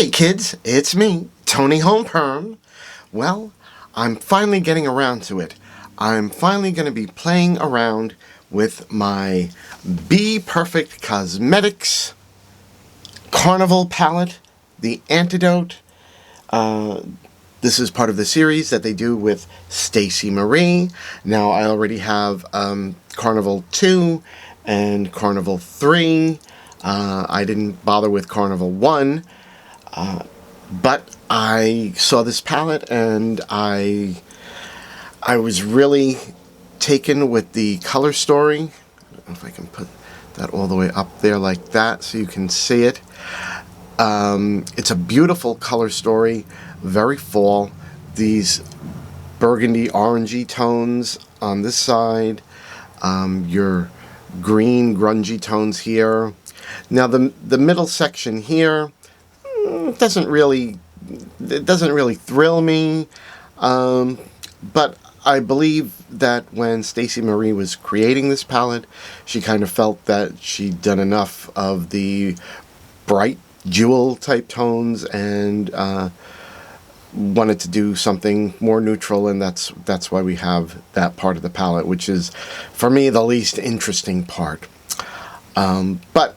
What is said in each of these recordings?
Hey kids, it's me, Tony Home Perm. Well, I'm finally getting around to it. I'm finally going to be playing around with my BPerfect Cosmetics Carnival palette, the Antidote. This is part of the series that they do with Stacy Marie. Now I already have Carnival 2 and Carnival 3. I didn't bother with Carnival 1. But I saw this palette and I was really taken with the color story. I don't know if I can put that all the way up there like that so you can see it. It's a beautiful color story, very fall. These burgundy orangey tones on this side, your green grungy tones here. Now the middle section here, it doesn't really thrill me, but I believe that when Stacy Marie was creating this palette, she kind of felt that she'd done enough of the bright jewel type tones and wanted to do something more neutral, and that's why we have that part of the palette, which is for me the least interesting part. But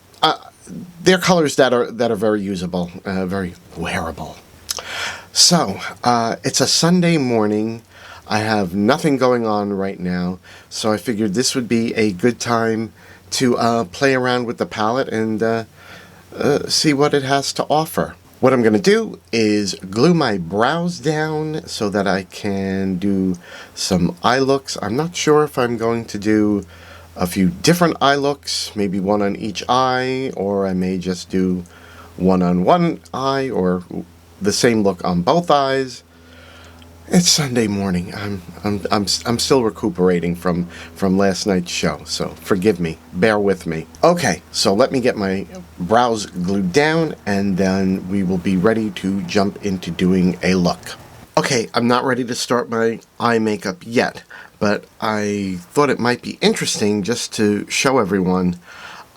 they're colors that are very usable, very wearable. So it's a Sunday morning. I have nothing going on right now, so I figured this would be a good time to play around with the palette and see what it has to offer. What I'm going to do is glue my brows down so that I can do some eye looks. I'm not sure if I'm going to do a few different eye looks, maybe one on each eye, or I may just do one on one eye or the same look on both eyes. It's Sunday morning. I'm still recuperating from last night's show, so forgive me, bear with me. Okay, so let me get my brows glued down and then we will be ready to jump into doing a look. Okay, I'm not ready to start my eye makeup yet, but I thought it might be interesting just to show everyone.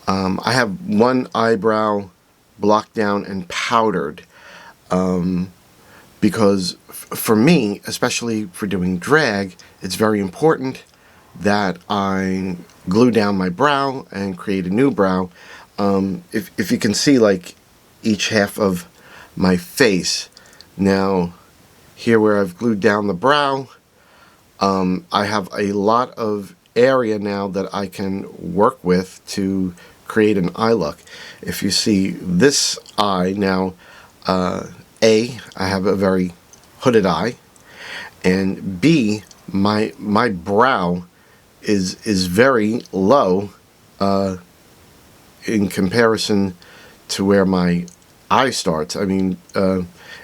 I have one eyebrow blocked down and powdered because for me, especially for doing drag, it's very important that I glue down my brow and create a new brow. If you can see like each half of my face, now here where I've glued down the brow, I have a lot of area now that I can work with to create an eye look. If you see this eye now, I have a very hooded eye, and B, my brow is very low in comparison to where my eye starts. I mean,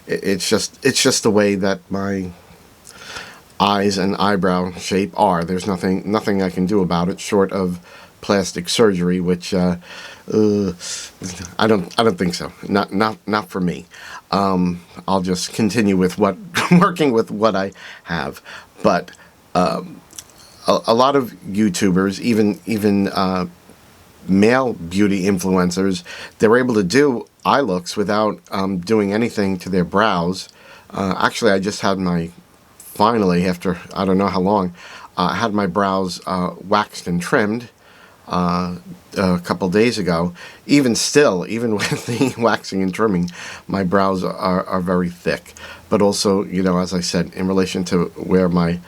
it's just the way that my eyes and eyebrow shape are. There's nothing I can do about it short of plastic surgery, which I don't think so. Not for me. I'll just continue with working with what I have. But a lot of YouTubers, even male beauty influencers, they're able to do eye looks without doing anything to their brows. Actually, I just had finally, after I don't know how long, I had my brows waxed and trimmed a couple days ago. Even still, even with the waxing and trimming, my brows are very thick. But also, you know, as I said, in relation to where my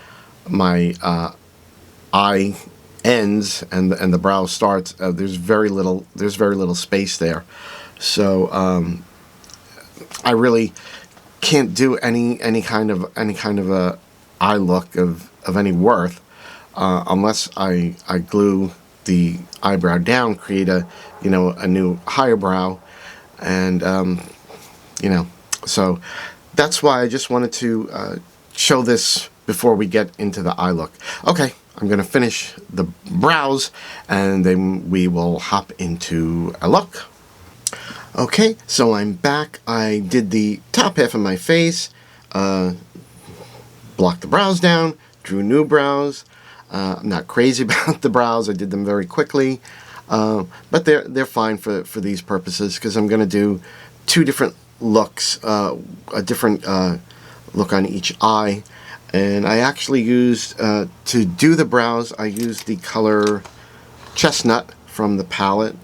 eye ends and the brow starts, there's very little space there. So I really can't do any kind of a eye look of any worth unless I glue the eyebrow down, create a new higher brow, and so that's why I just wanted to show this before we get into the eye look. Okay, I'm gonna finish the brows and then we will hop into a look. Okay, so I'm back. I did the top half of my face, blocked the brows down, drew new brows. I'm not crazy about the brows. I did them very quickly, but they're fine for these purposes because I'm going to do two different looks, a different look on each eye. And I actually used, to do the brows, I used the color Chestnut from the palette.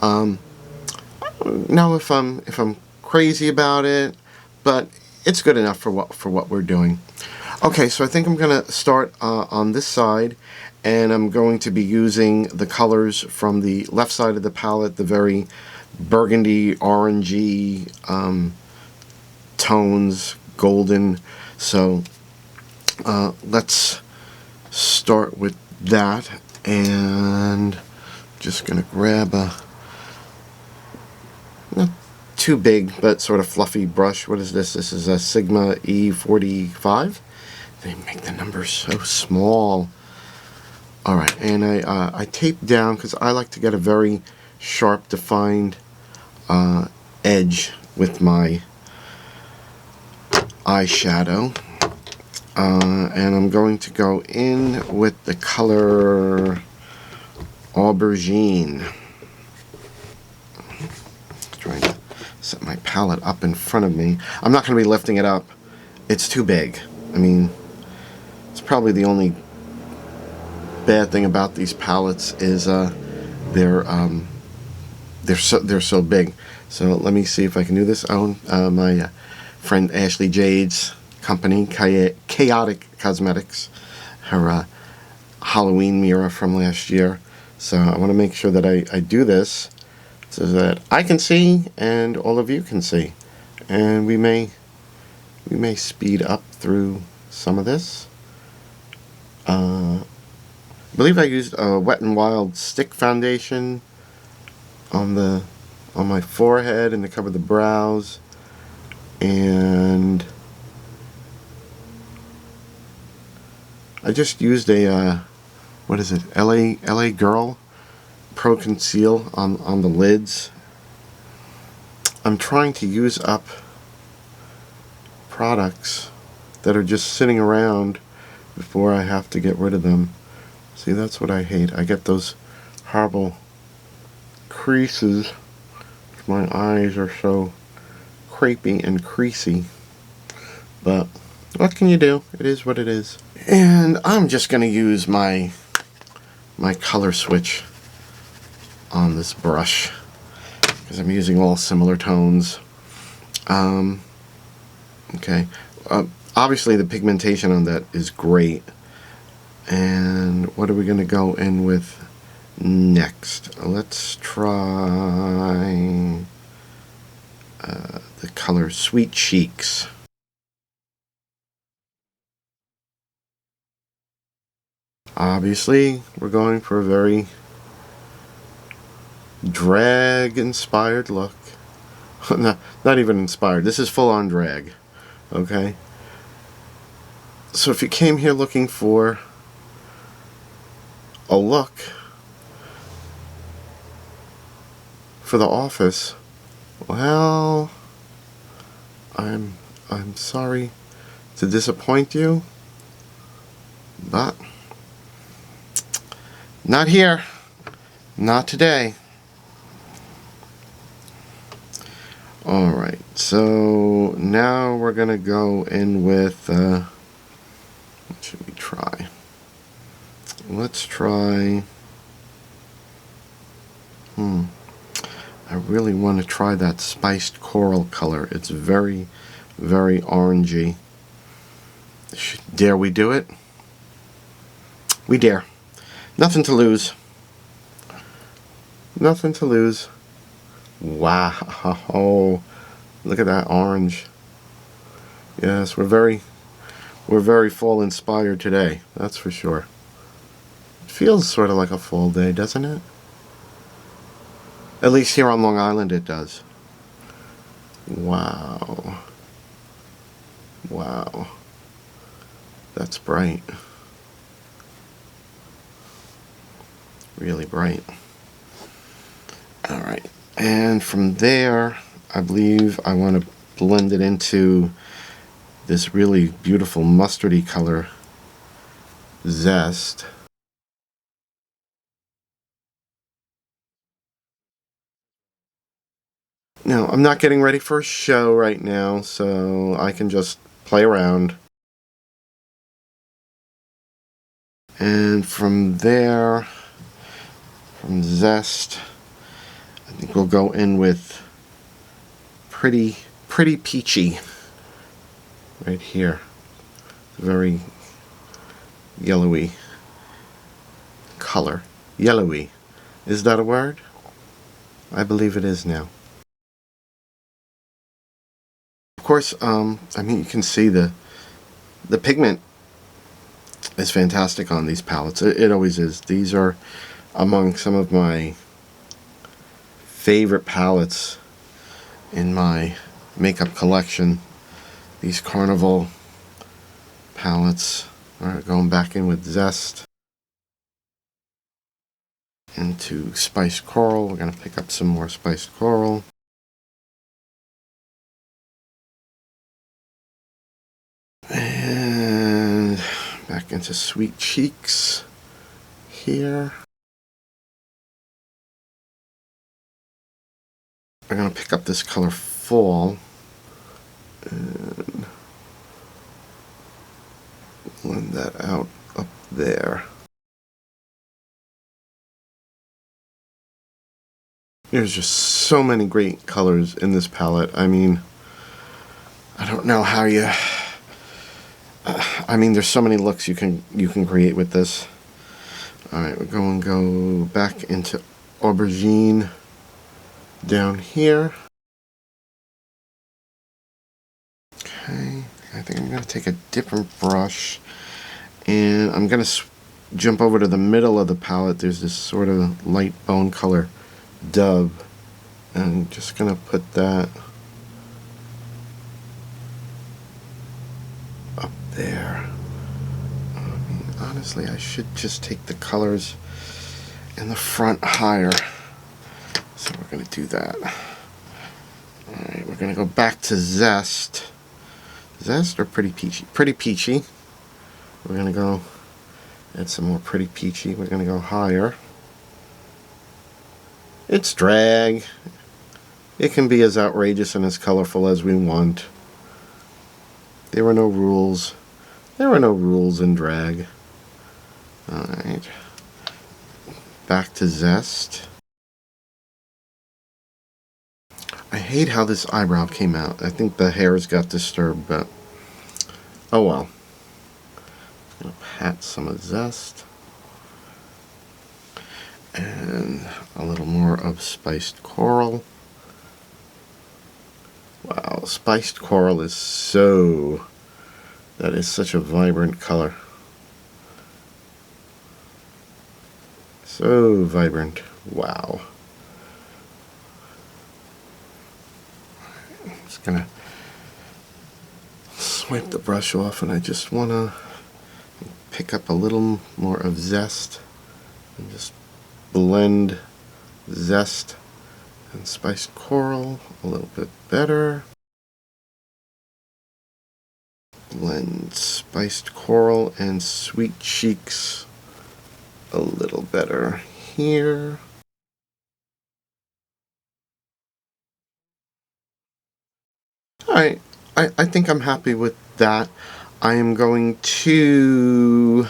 Know if I'm crazy about it, but it's good enough for what we're doing. Okay, so I think I'm gonna start on this side, and I'm going to be using the colors from the left side of the palette, the very burgundy, orangey tones, golden. So let's start with that, and just gonna grab a not too big but sort of fluffy brush. What is this? This is a Sigma E45. They make the numbers so small. Alright, and I tape down because I like to get a very sharp, defined edge with my eyeshadow. And I'm going to go in with the color Aubergine. Trying to set my palette up in front of me. I'm not going to be lifting it up. It's too big. I mean, it's probably the only bad thing about these palettes is they're so big. So let me see if I can do this. My friend Ashley Jade's company, Chaotic Cosmetics, her Halloween mirror from last year. So I want to make sure that I do this so that I can see and all of you can see, and we may speed up through some of this. I believe I used a Wet n Wild stick foundation on my forehead and to cover the brows, and I just used a what is it? LA Girl Pro Conceal on the lids. I'm trying to use up products that are just sitting around before I have to get rid of them. See, that's what I hate. I get those horrible creases. My eyes are so crepey and creasy. But what can you do? It is what it is. And I'm just going to use my color switch on this brush because I'm using all similar tones. Okay. Obviously the pigmentation on that is great. And what are we going to go in with next? Let's try the color Sweet Cheeks. Obviously, we're going for a very drag-inspired look. Not even inspired. This is full-on drag. Okay? So if you came here looking for a look for the office, well, I'm sorry to disappoint you, but not here. Not today. Alright, so now we're going to go in with, what should we try? Let's try, I really want to try that spiced coral color. It's very, very orangey. Dare we do it? We dare. Nothing to lose. Nothing to lose. Wow. Look at that orange. Yes, we're very fall inspired today. That's for sure. It feels sort of like a fall day, doesn't it? At least here on Long Island it does. Wow. Wow. That's bright. Really bright. Alright, and from there I believe I want to blend it into this really beautiful mustardy color, Zest. Now, I'm not getting ready for a show right now, so I can just play around. And from there, from Zest, I think we'll go in with Pretty Peachy right here. Very yellowy color. Yellowy. Is that a word? I believe it is now. Of course, I mean, you can see the pigment is fantastic on these palettes. It always is. These are among some of my favorite palettes in my makeup collection. These Carnival palettes. Alright, going back in with Zest. Into Spiced Coral. We're going to pick up some more Spiced Coral. And back into Sweet Cheeks here. I'm going to pick up this color Fall and blend that out up there. There's just so many great colors in this palette. I mean, I don't know how you... I mean, there's so many looks you can create with this. Alright, we're going to go back into Aubergine down here. Okay, I think I'm going to take a different brush and I'm going to jump over to the middle of the palette. There's this sort of light bone color Dove, and I'm just going to put that up there. I mean, honestly, I should just take the colors in the front higher. So we're going to do that. Alright, we're going to go back to Zest. Zest or Pretty Peachy? Pretty Peachy. We're going to go add some more Pretty Peachy. We're going to go higher. It's drag. It can be as outrageous and as colorful as we want. There were no rules. There were no rules in drag. Alright. Back to Zest. I hate how this eyebrow came out. I think the hairs got disturbed, but oh well. I'm going to pat some of Zest. And a little more of Spiced Coral. Wow, Spiced Coral is so... that is such a vibrant color. So vibrant. Wow. I'm just gonna swipe the brush off, and I just wanna pick up a little more of Zest and just blend Zest and Spiced Coral a little bit better. Blend Spiced Coral and Sweet Cheeks a little better here. Alright, I think I'm happy with that. I am going to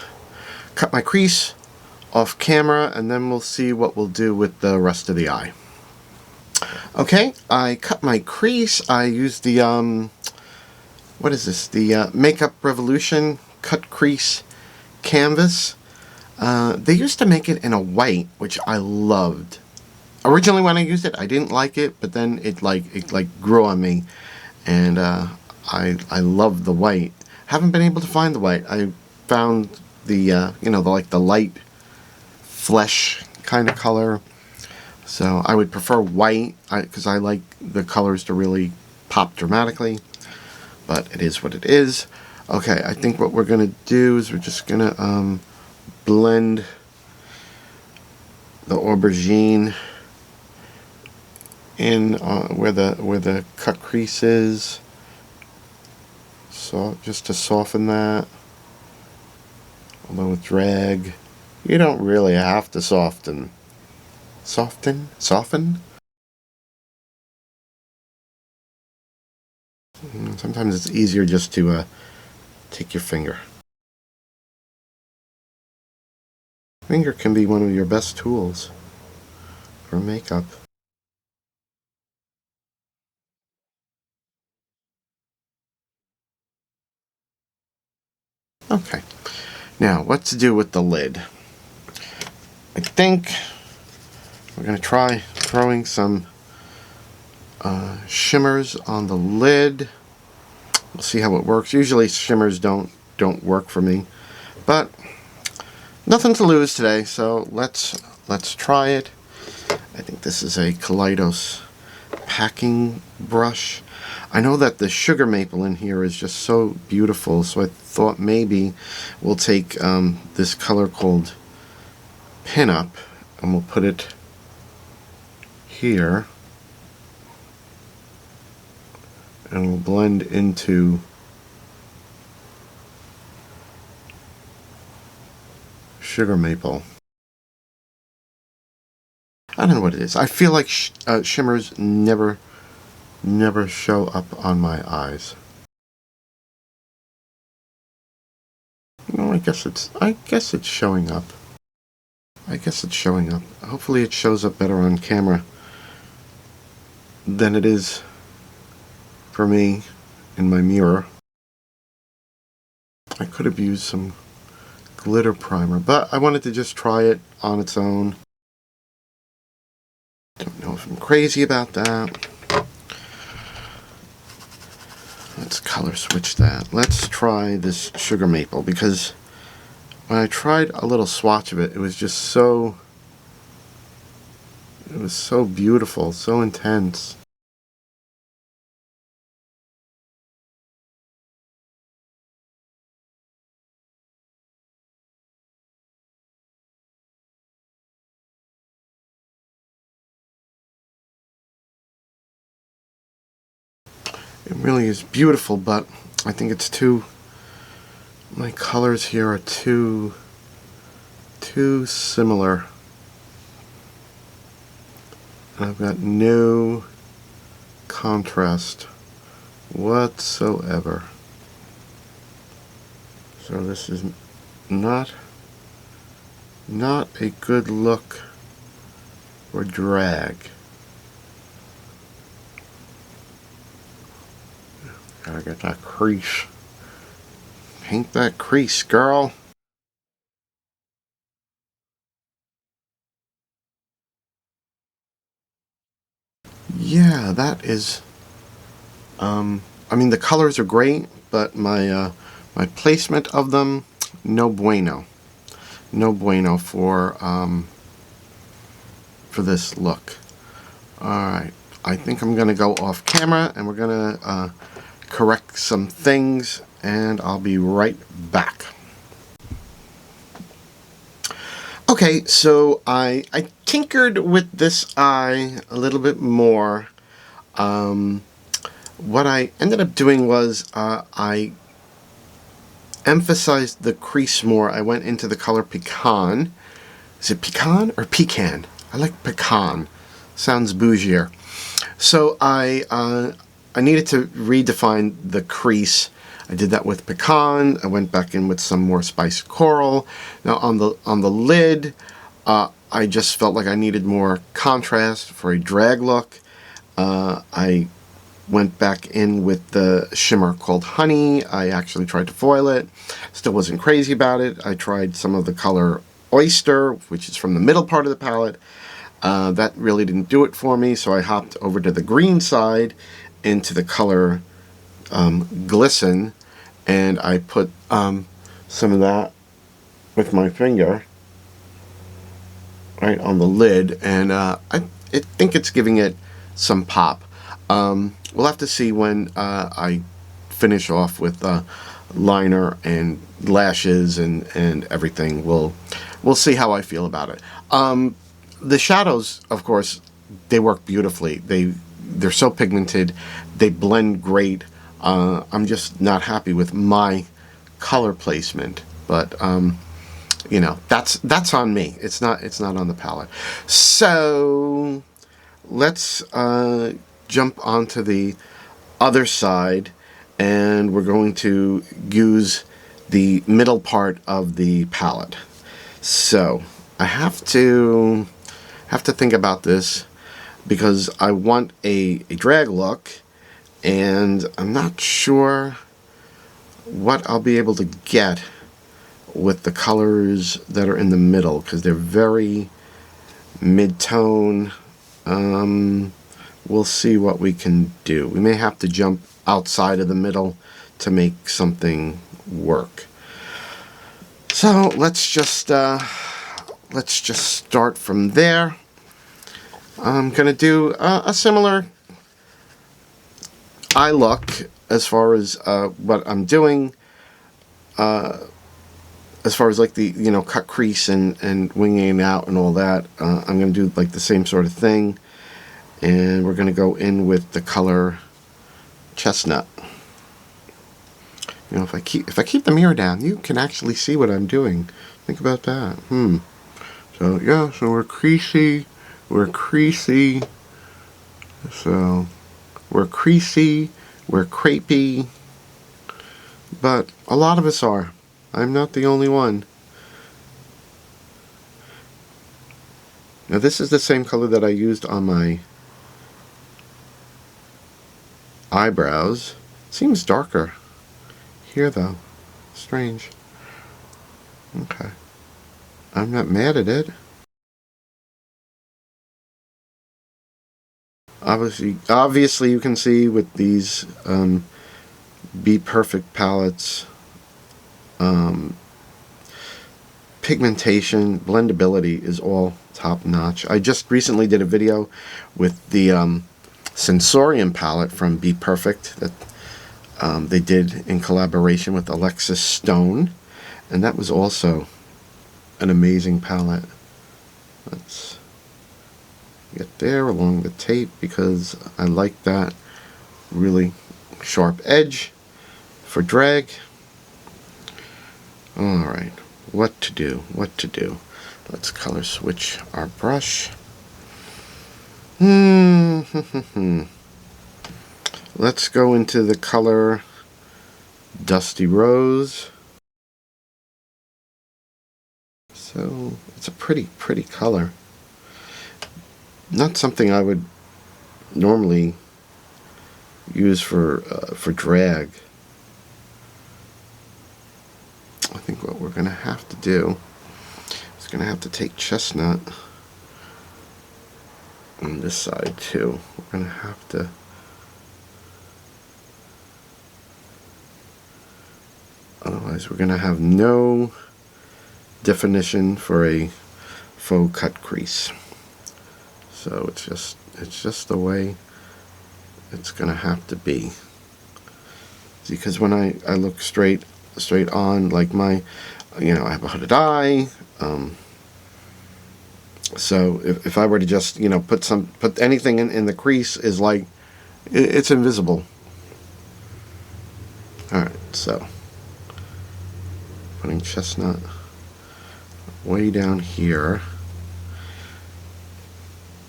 cut my crease off camera, and then we'll see what we'll do with the rest of the eye. Okay, I cut my crease. I used the what is this? The Makeup Revolution cut crease canvas. They used to make it in a white, which I loved. Originally, when I used it, I didn't like it, but then it grew on me, and I loved the white. Haven't been able to find the white. I found the the light flesh kind of color. So I would prefer white because I like the colors to really pop dramatically. But it is what it is. Okay, I think what we're going to do is we're just going to blend the aubergine in where the cut crease is. So just to soften that. Although with drag, you don't really have to soften. Soften? Sometimes it's easier just to take your finger. Finger can be one of your best tools for makeup. Okay, now what to do with the lid? I think we're going to try throwing some shimmers on the lid. We'll see how it works. Usually shimmers don't work for me, but nothing to lose today, so let's try it. I think this is a Kaleidos packing brush. I know that the sugar maple in here is just so beautiful, so I thought maybe we'll take this color called Pinup and we'll put it here and we'll blend into sugar maple. I don't know what it is. I feel like shimmers never show up on my eyes. No, I guess it's showing up. I guess it's showing up. Hopefully it shows up better on camera than it is for me in my mirror. I could have used some glitter primer, but I wanted to just try it on its own. Don't know if I'm crazy about that. Let's color switch that. Let's try this sugar maple, because when I tried a little swatch of it, it was just so beautiful, so intense. It really is beautiful, but I think it's my colors here are too similar. I've got no contrast whatsoever. So this is not a good look for drag. Gotta get that crease. Paint that crease, girl. Yeah, that is. I mean, the colors are great, but my placement of them, no bueno. No bueno for this look. All right, I think I'm gonna go off camera and we're gonna correct some things, and I'll be right back. Okay, so I tinkered with this eye a little bit more. What I ended up doing was I emphasized the crease more. I went into the color Pecan. Is it Pecan or Pecan? I like Pecan. Sounds bougier. So I needed to redefine the crease. I did that with Pecan. I went back in with some more spiced coral. Now on the lid, I just felt like I needed more contrast for a drag look. I went back in with the shimmer called Honey. I actually tried to foil it. Still wasn't crazy about it. I tried some of the color Oyster, which is from the middle part of the palette. That really didn't do it for me, so I hopped over to the green side into the color Glisten, and I put some of that with my finger right on the lid, and I think it's giving it some pop. We'll have to see when I finish off with liner and lashes and everything. We'll see how I feel about it. The shadows, of course, they work beautifully. They're so pigmented. They blend great. I'm just not happy with my color placement, but you know, that's on me. It's not on the palette. So let's jump onto the other side, and we're going to use the middle part of the palette. So I have to think about this because I want a drag look, and I'm not sure what I'll be able to get with the colors that are in the middle, because they're very mid-tone. We'll see what we can do. We may have to jump outside of the middle to make something work. So let's just start from there. I'm gonna do a similar eye look as far as what I'm doing, as far as like the cut crease and winging it out and all that. I'm gonna do like the same sort of thing, and we're gonna go in with the color chestnut. If I keep the mirror down, you can actually see what I'm doing. Think about that. So yeah, so we're creasy. We're creasy. So we're creasy. We're crepey. But a lot of us are. I'm not the only one. Now this is the same color that I used on my eyebrows. Seems darker here though. Strange. Okay. I'm not mad at it. Obviously you can see with these BPerfect palettes, pigmentation, blendability is all top notch. I just recently did a video with the Sensorium palette from BPerfect that they did in collaboration with Alexis Stone, and that was also an amazing palette. Let's get there along the tape because I like that really sharp edge for drag. Alright, what to do? Let's color switch our brush. Let's go into the color Dusty Rose. So it's a pretty color. Not something I would normally use for drag. I think what we're going to have to do is going to have to take chestnut on this side too. We're going to have to otherwise we're going to have no definition for a faux cut crease. So it's just the way it's going to have to be. Because when I look straight on, like my, I have a hooded eye. So if I were to just put anything in the crease, is like it's invisible. All right, so putting chestnut way down here,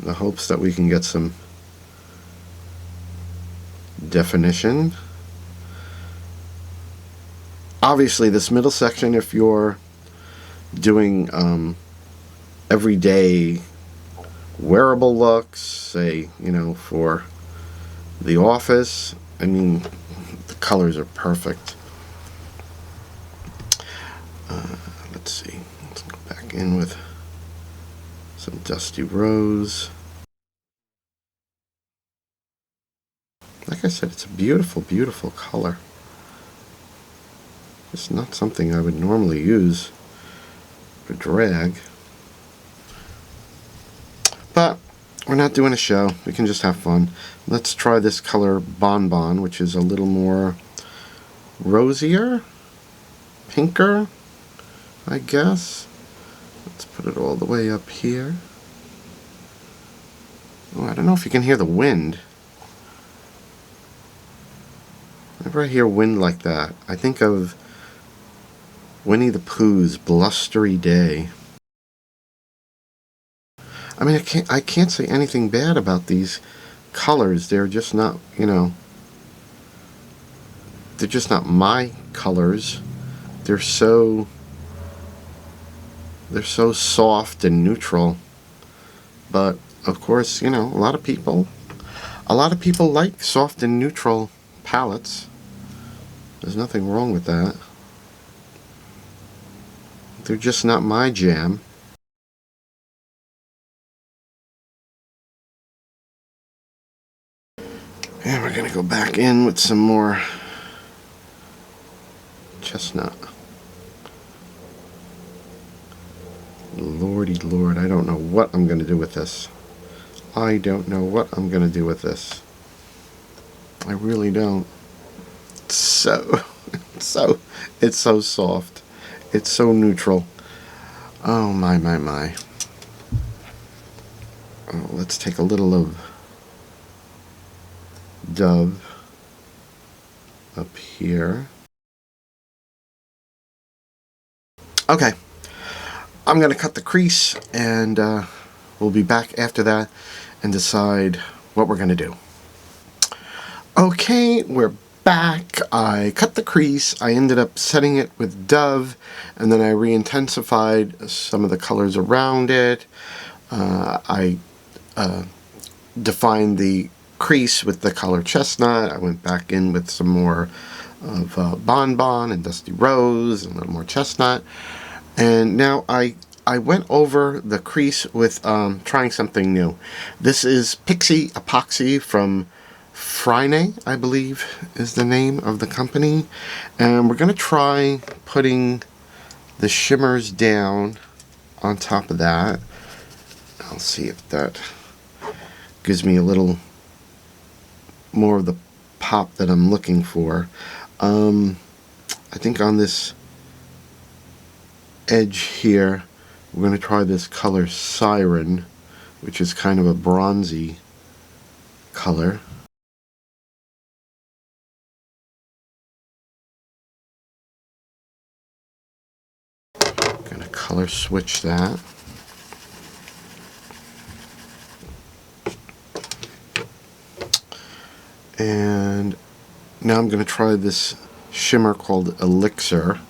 in the hopes that we can get some definition. Obviously this middle section, if you're doing everyday wearable looks, say for the office, I mean the colors are perfect. Let's see, let's go back in with some Dusty Rose. Like I said, it's a beautiful color. It's not something I would normally use for drag. But we're not doing a show. We can just have fun. Let's try this color Bonbon, which is a little more rosier, pinker, I guess. Let's put it all the way up here. Oh, I don't know if you can hear the wind. Whenever I hear wind like that, I think of Winnie the Pooh's Blustery Day. I mean, I can't say anything bad about these colors. They're just not, they're just not my colors. They're so soft and neutral. But of course, you know, a lot of people like soft and neutral palettes. There's nothing wrong with that. They're just not my jam. And we're going to go back in with some more chestnut. Lordy Lord, I don't know what I'm going to do with this. I don't know what I'm going to do with this. I really don't. It's so soft. It's so neutral. Oh my. Oh, let's take a little of Dove up here. Okay, I'm going to cut the crease, and we'll be back after that and decide what we're going to do. Okay, we're back. I cut the crease. I ended up setting it with Dove, and then I re-intensified some of the colors around it. I defined the crease with the color chestnut. I went back in with some more of Bonbon and Dusty Rose and a little more chestnut. And now I went over the crease with trying something new. This is Pixie Epoxy from Frine, I believe is the name of the company. And we're going to try putting the shimmers down on top of that. I'll see if that gives me a little more of the pop that I'm looking for. I think on this edge here, we're going to try this color Siren, which is kind of a bronzy color. Going to color switch that. And now I'm going to try this shimmer called Elixir.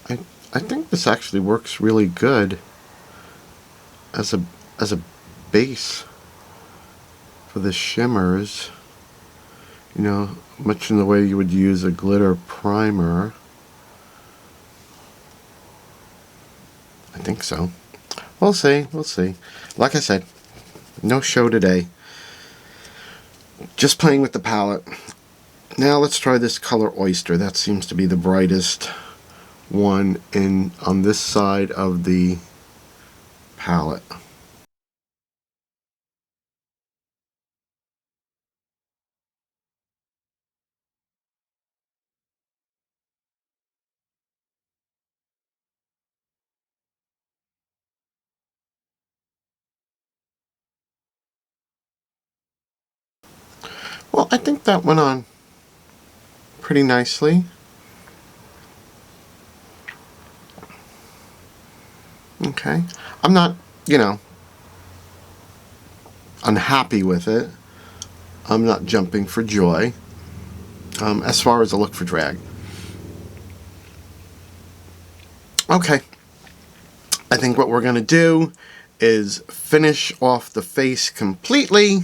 I think this actually works really good as a base for the shimmers. You know, much in the way you would use a glitter primer. I think so. We'll see. Like I said, no show today. Just playing with the palette. Now let's try this color Oyster. That seems to be the brightest one on this side of the palette. Well, I think that went on pretty nicely. Okay. I'm not, you know, unhappy with it. I'm not jumping for joy as far as a look for drag. Okay. I think what we're going to do is finish off the face completely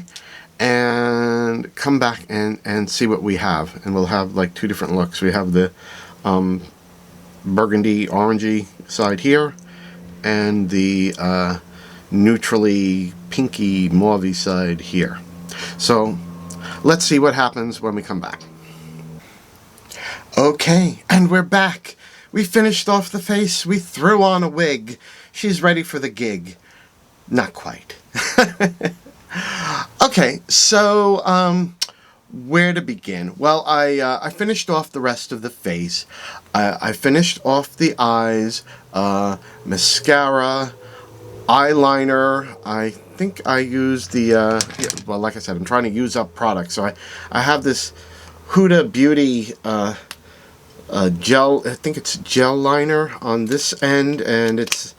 and come back and see what we have. And we'll have like two different looks. We have the burgundy orangey side here and the neutrally pinky mauvey side here. So let's see what happens when we come back. Okay, and we're back. We finished off the face. We threw on a wig. She's ready for the gig. Not quite. Okay, so where to begin? Well, I finished off the rest of the face. I finished off the eyes, mascara, eyeliner. I think I used the, well, like I said, I'm trying to use up products. So I have this Huda Beauty gel, I think it's gel liner on this end, and it's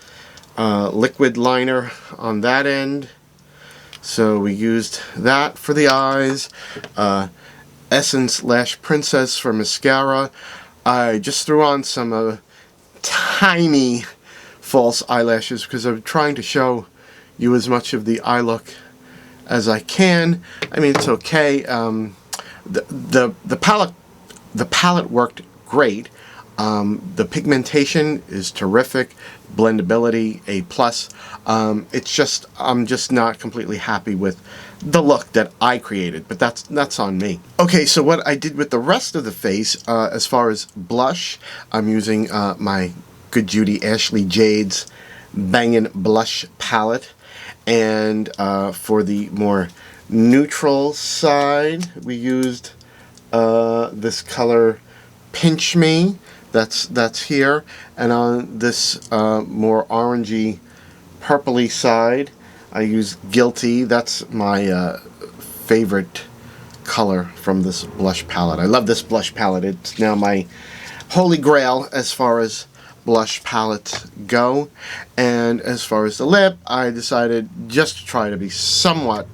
liquid liner on that end. So we used that for the eyes. Essence Lash Princess for mascara. I just threw on some tiny false eyelashes because I'm trying to show you as much of the eye look as I can. I mean, it's okay. The palette worked great. The pigmentation is terrific. Blendability A+. It's just I'm just not completely happy with the look that I created, but that's on me. Okay, so what I did with the rest of the face, as far as blush, I'm using my Good Judy Ashley Jade's Bangin' Blush palette, and for the more neutral side, we used this color Pinch Me. That's here, and on this more orangey, purpley side, I use Guilty. That's my favorite color from this blush palette. I love this blush palette. It's now my holy grail as far as blush palettes go. And as far as the lip, I decided just to try to be somewhat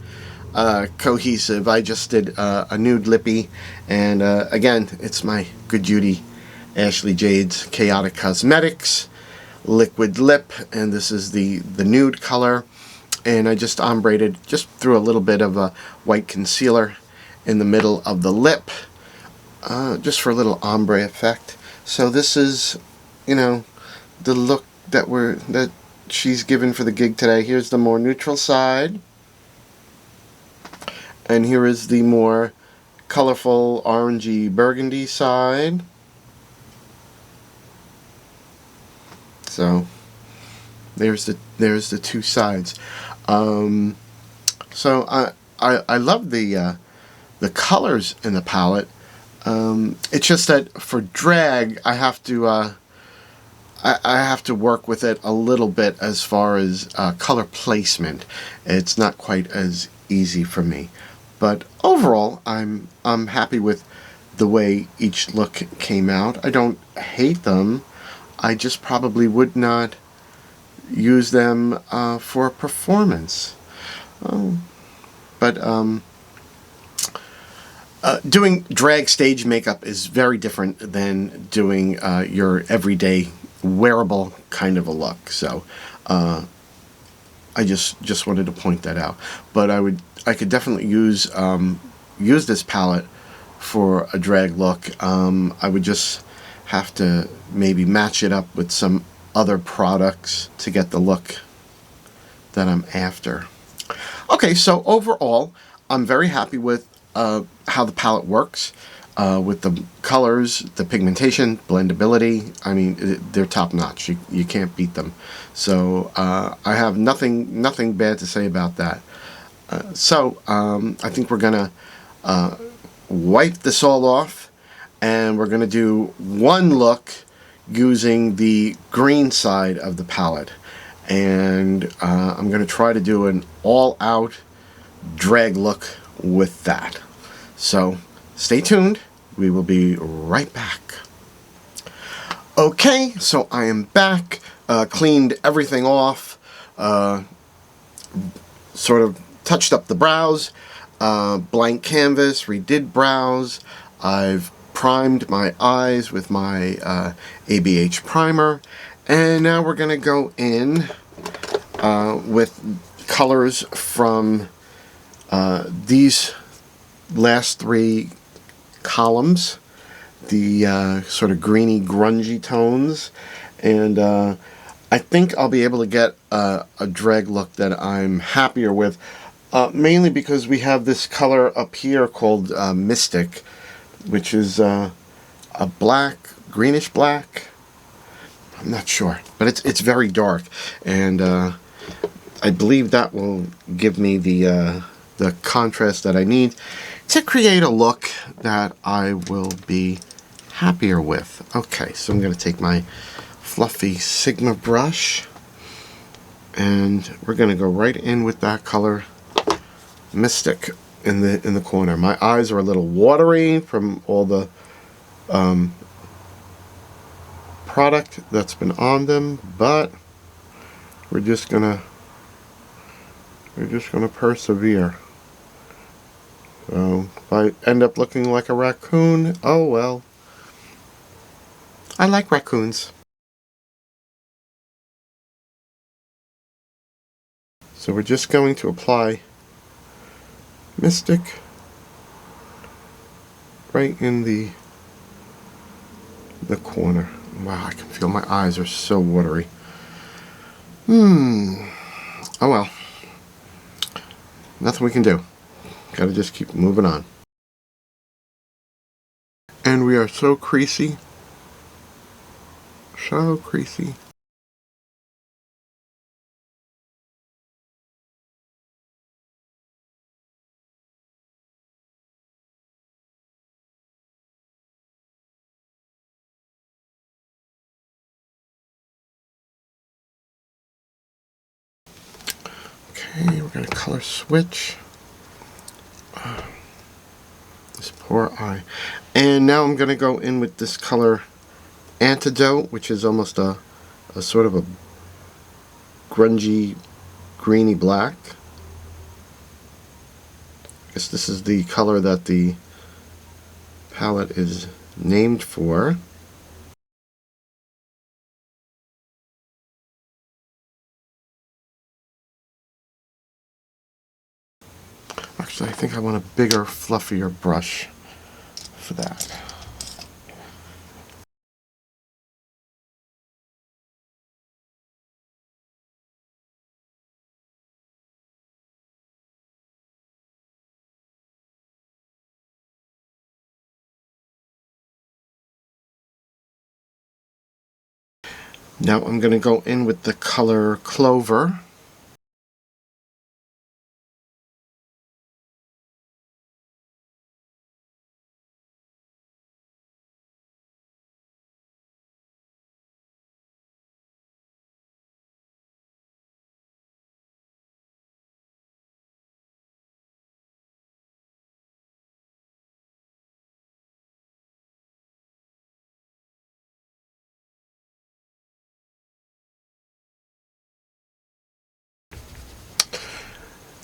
cohesive. I just did a nude lippy, and again, it's my Good Judy Ashley Jade's Chaotic Cosmetics liquid lip, and this is the nude color, and I just ombrated, just threw a little bit of a white concealer in the middle of the lip, just for a little ombre effect. So this is, you know, the look that she's given for the gig today. Here's the more neutral side, and here is the more colorful orangey burgundy side. So there's the two sides. So I love the colors in the palette. It's just that for drag, I have to work with it a little bit as far as color placement. It's not quite as easy for me, but overall, I'm happy with the way each look came out. I don't hate them. I just probably would not use them for a performance. But doing drag stage makeup is very different than doing your everyday wearable kind of a look. So I just wanted to point that out. But I could definitely use this palette for a drag look. I would just have to maybe match it up with some other products to get the look that I'm after. Okay, so overall, I'm very happy with how the palette works, with the colors, the pigmentation, blendability. I mean, they're top notch. You can't beat them. So I have nothing bad to say about that. So I think we're gonna wipe this all off, and we're going to do one look using the green side of the palette. And I'm going to try to do an all-out drag look with that. So stay tuned. We will be right back. Okay, so I am back. Cleaned everything off. Sort of touched up the brows. Blank canvas, redid brows. I've primed my eyes with my ABH primer, and now we're going to go in with colors from these last three columns, the sort of greeny grungy tones, and I think I'll be able to get a drag look that I'm happier with, mainly because we have this color up here called Mystic, which is a black, greenish black. I'm not sure, but it's very dark, and I believe that will give me the contrast that I need to create a look that I will be happier with. Okay, so I'm going to take my fluffy Sigma brush, and we're going to go right in with that color Mystic in the corner. My eyes are a little watery from all the product that's been on them, but we're just gonna persevere. So if I end up looking like a raccoon, oh well. I like raccoons. So we're just going to apply Mystic right in the corner. Wow, I can feel my eyes are so watery. Oh well. Nothing we can do. Gotta just keep moving on. And we are so creasy. So creasy. Okay, we're gonna color switch. This poor eye. And now I'm gonna go in with this color Antidote, which is almost a sort of a grungy, greeny black. I guess this is the color that the palette is named for. Actually, I think I want a bigger, fluffier brush for that. Now I'm going to go in with the color Clover.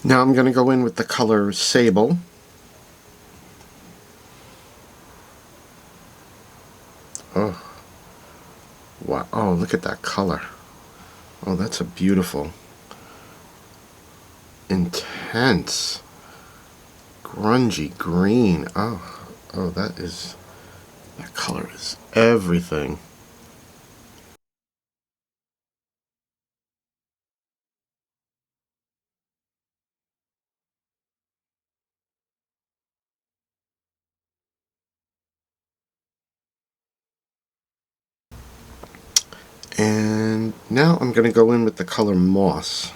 Now I'm going to go in with the color Sable. Oh, wow. Oh, look at that color. Oh, that's a beautiful, intense, grungy green. Oh, that color is everything. And now I'm going to go in with the color Moss.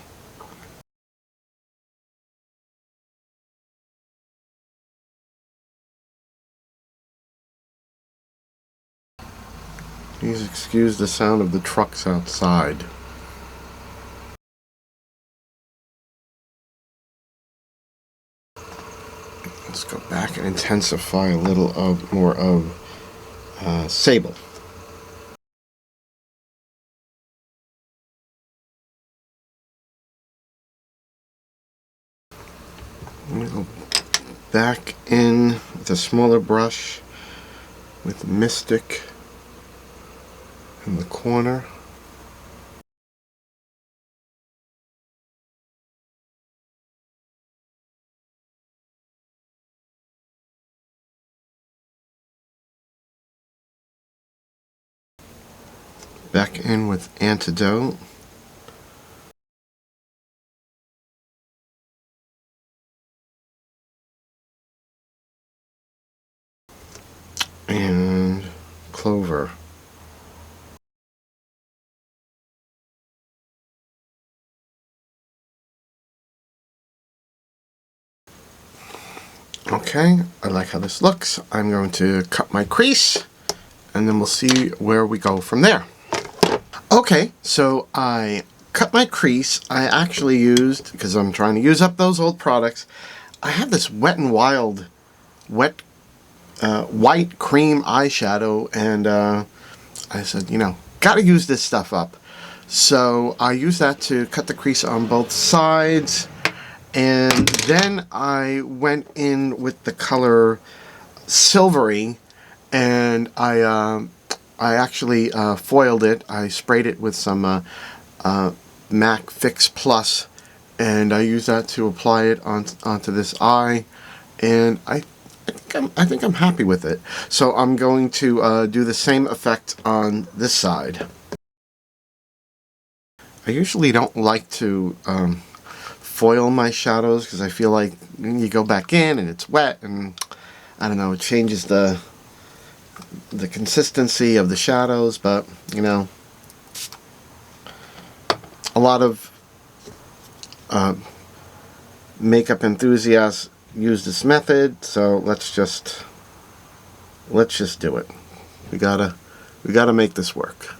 Please excuse the sound of the trucks outside. Let's go back and intensify a little more of Sable. I'm going to go back in with a smaller brush with Mystic in the corner. Back in with Antidote. And Clover. Okay, I like how this looks. I'm going to cut my crease, and then we'll see where we go from there. Okay, so I cut my crease. I actually used, because I'm trying to use up those old products, I have this Wet n Wild wet white cream eyeshadow, and I said, gotta use this stuff up. So I use that to cut the crease on both sides. And then I went in with the color Silvery, and I actually foiled it. I sprayed it with some MAC Fix Plus, and I use that to apply it onto this eye, and I think I'm happy with it. So I'm going to do the same effect on this side. I usually don't like to foil my shadows because I feel like you go back in and it's wet, and I don't know, it changes the consistency of the shadows. But you know, a lot of makeup enthusiasts use this method, so let's just do it. We gotta make this work.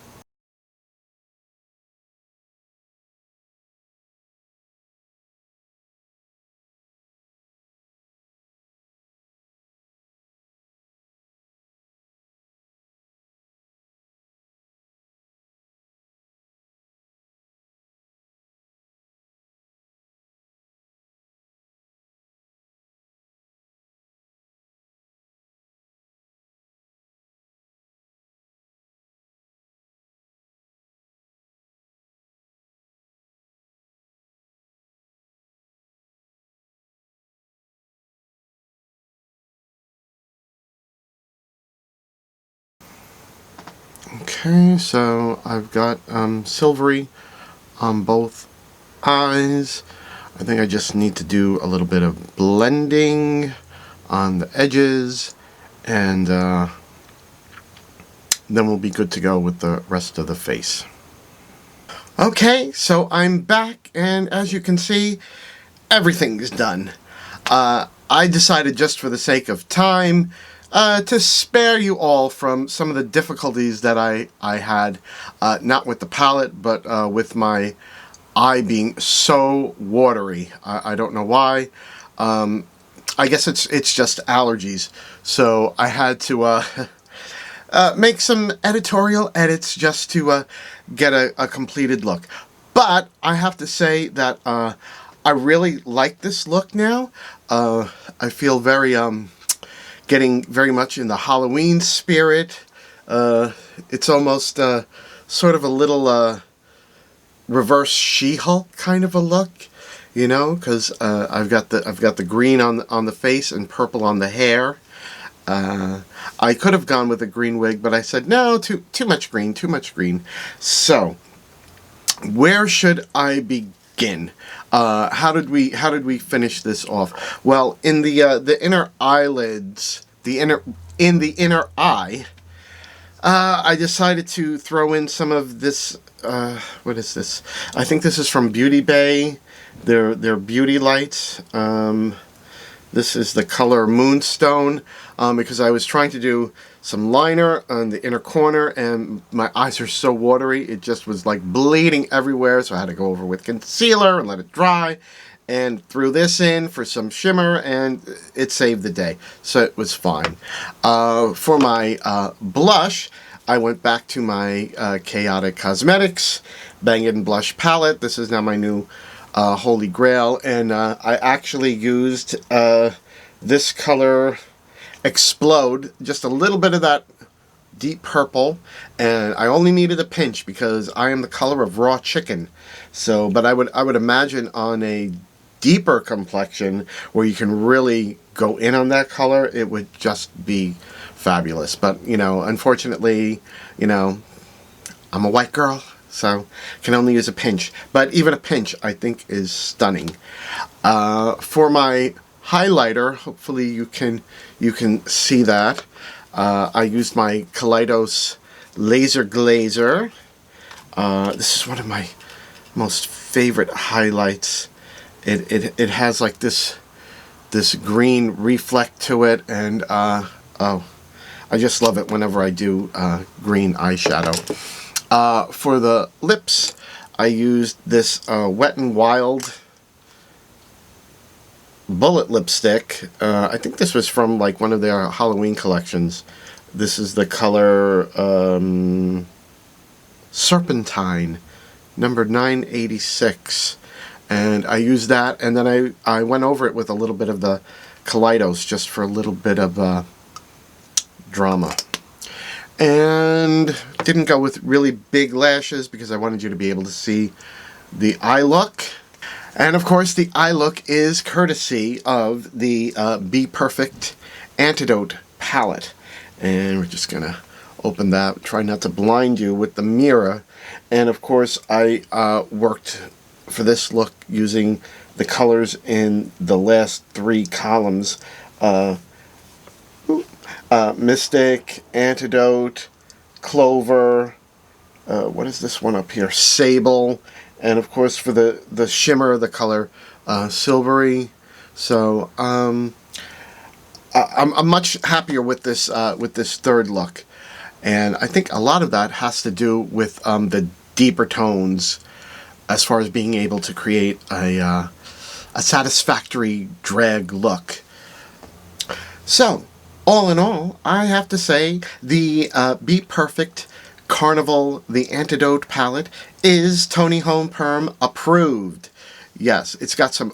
Okay, so I've got silvery on both eyes. I think I just need to do a little bit of blending on the edges, and then we'll be good to go with the rest of the face. Okay, so I'm back, and as you can see, everything's done. I decided, just for the sake of time, to spare you all from some of the difficulties that I had, not with the palette, but with my eye being so watery. I don't know why. I guess it's just allergies. So I had to make some editorial edits just to get a completed look. But I have to say that I really like this look now. I feel very getting very much in the Halloween spirit. It's almost sort of a little reverse She-Hulk kind of a look, you know, because I've got the green on the face and purple on the hair. I could have gone with a green wig, but I said no, too much green, too much green. So where should I begin? How did we finish this off? Well, in the inner eyelids, in the inner eye, I decided to throw in some of this. What is this? I think this is from Beauty Bay. They're beauty lights. This is the color Moonstone, because I was trying to do some liner on the inner corner, and my eyes are so watery, it just was like bleeding everywhere, so I had to go over with concealer and let it dry, and threw this in for some shimmer, and it saved the day, so it was fine. For my blush, I went back to my Chaotic Cosmetics Bang & Blush palette. This is now my new Holy Grail, and I actually used this color Explode, just a little bit of that deep purple, and I only needed a pinch because I am the color of raw chicken. So, but I would imagine on a deeper complexion where you can really go in on that color, it would just be fabulous. But you know, unfortunately, you know, I'm a white girl, so can only use a pinch. But even a pinch, I think, is stunning. For my highlighter, hopefully you can see that. I used my Kaleidos Laser Glazer. This is one of my most favorite highlights. It has like this green reflect to it, and oh, I just love it whenever I do green eyeshadow. For the lips, I used this Wet n Wild bullet lipstick. I think this was from like one of their Halloween collections. This is the color Serpentine, number 986. And I used that, and then I went over it with a little bit of the Kaleidos just for a little bit of drama. And didn't go with really big lashes because I wanted you to be able to see the eye look. And of course the eye look is courtesy of the BPerfect Antidote Palette. And we're just going to open that, try not to blind you with the mirror. And of course I worked for this look using the colors in the last 3 columns. Mystic, Antidote, Clover, what is this one up here? Sable, and of course for the shimmer, the color Silvery. So I'm much happier with this third look, and I think a lot of that has to do with the deeper tones, as far as being able to create a satisfactory drag look. So, all in all, I have to say the BPerfect Carnival, the Antidote Palette, is Tony Home Perm approved. Yes, it's got some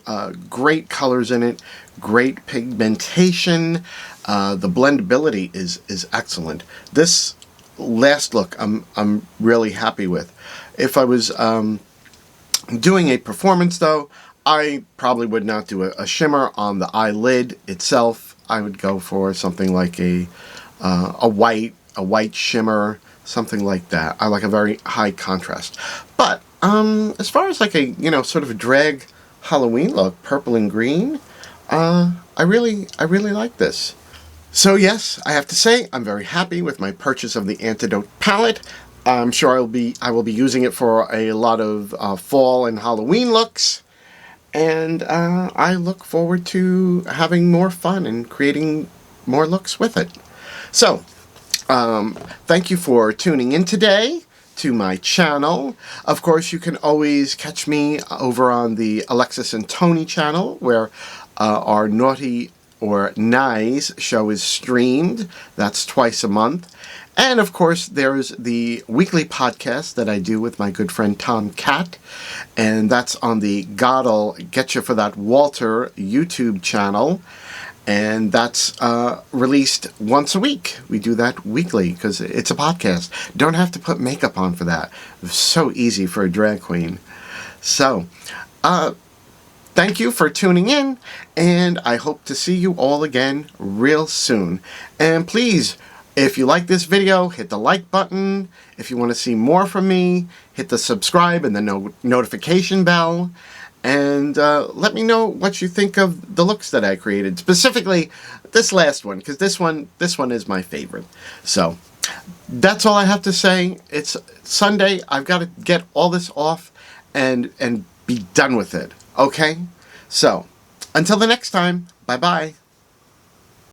great colors in it, great pigmentation. The blendability is excellent. This last look I'm really happy with. If I was doing a performance, though, I probably would not do a shimmer on the eyelid itself. I would go for something like a white shimmer, something like that. I like a very high contrast. But as far as like a sort of a drag Halloween look, purple and green, I really like this. So yes, I have to say I'm very happy with my purchase of the Antidote Palette. I'm sure I will be using it for a lot of fall and Halloween looks, and I look forward to having more fun and creating more looks with it. So, thank you for tuning in today to my channel. Of course, you can always catch me over on the Alexis and Tony channel, where our Naughty or Nice show is streamed. That's twice a month. And of course, there's the weekly podcast that I do with my good friend Tom Cat, and that's on the God'll Get You For That Walter YouTube channel, and that's released once a week. We do that weekly because it's a podcast. Don't have to put makeup on for that. It's so easy for a drag queen. So, thank you for tuning in, and I hope to see you all again real soon. And please, if you like this video, hit the like button. If you want to see more from me, hit the subscribe and the notification bell. And let me know what you think of the looks that I created. Specifically, this last one, because this one is my favorite. So, that's all I have to say. It's Sunday. I've got to get all this off and be done with it. Okay? So, until the next time, bye-bye.